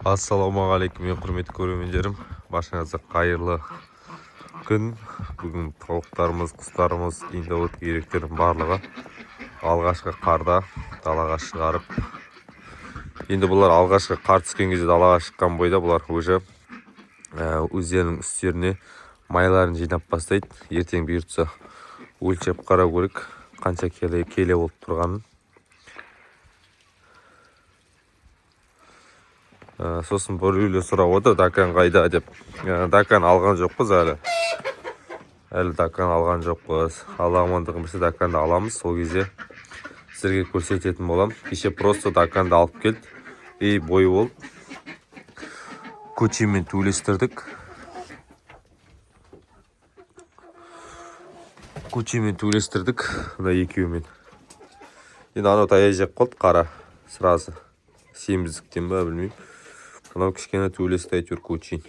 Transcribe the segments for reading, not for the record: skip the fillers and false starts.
Ассалаумағалейкум, құрметті көрермендерім. Баршаңызға қайырлы күн. Бүгін тауықтарымыз, құстарымыз, инді үйректердің барлығы алғашқы қарда далаға шығарып. Енді бұлар алғашқы қар түскен кезде далаға шыққан бойда бұлар уже өздерінің үстеріне майларын жинап бастайды. Ертең бұйыртса өлшеп қарау керек, қанша келе болып тұрғанын. Сосын бір үйлі сұрап отыр, Дакан қайда деп. Дакан алған жоқпыз әлі. Дакан алған жоқпыз. Алла амандығын берсе Даканды аламыз. Сол кезде сіздерге көрсететін болам. Кеше просто Даканды алып келді. Бойы болып. Көчемен төлестірдік. Мына екеуімен. Енді анау таяй жеп қалды қара. Сразу. Семіздіктен ба, білмеймін. Анау кішкене төлесті әйтеуір көчейін.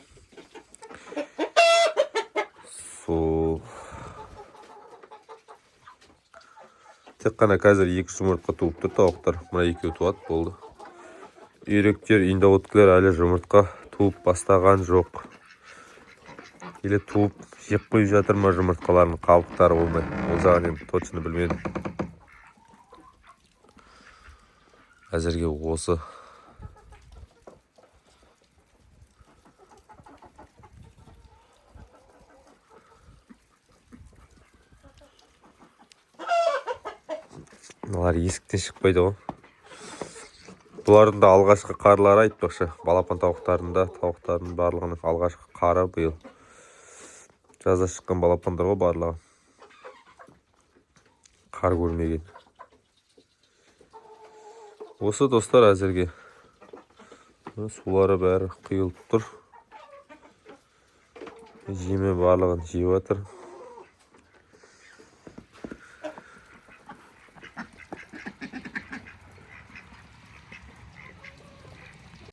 Тек қана қазір 2 жұмыртқа туып тұр тауықтар. Мына екеу туады, болды. Үйректер, индауыткілер әлі жұмыртқа туып бастаған жоқ. Или туып жеп қойып жатыр ма жұмыртқалардың қабықтары болмай. Ол жағын енді точно білмедім. Әзірге осы. Бұлар есіктен шықпайды ғой. Бұлардың да алғашқы қарлары айтпақшы. Балапан тауықтардың барлығының алғашқы қары биыл. Жазда шыққан балапандар ғой барлығы. Қар көрмеген. Осы достар әзірге. Сулары бәрі құйылып тұр. Жеме барлығын жеп жатыр.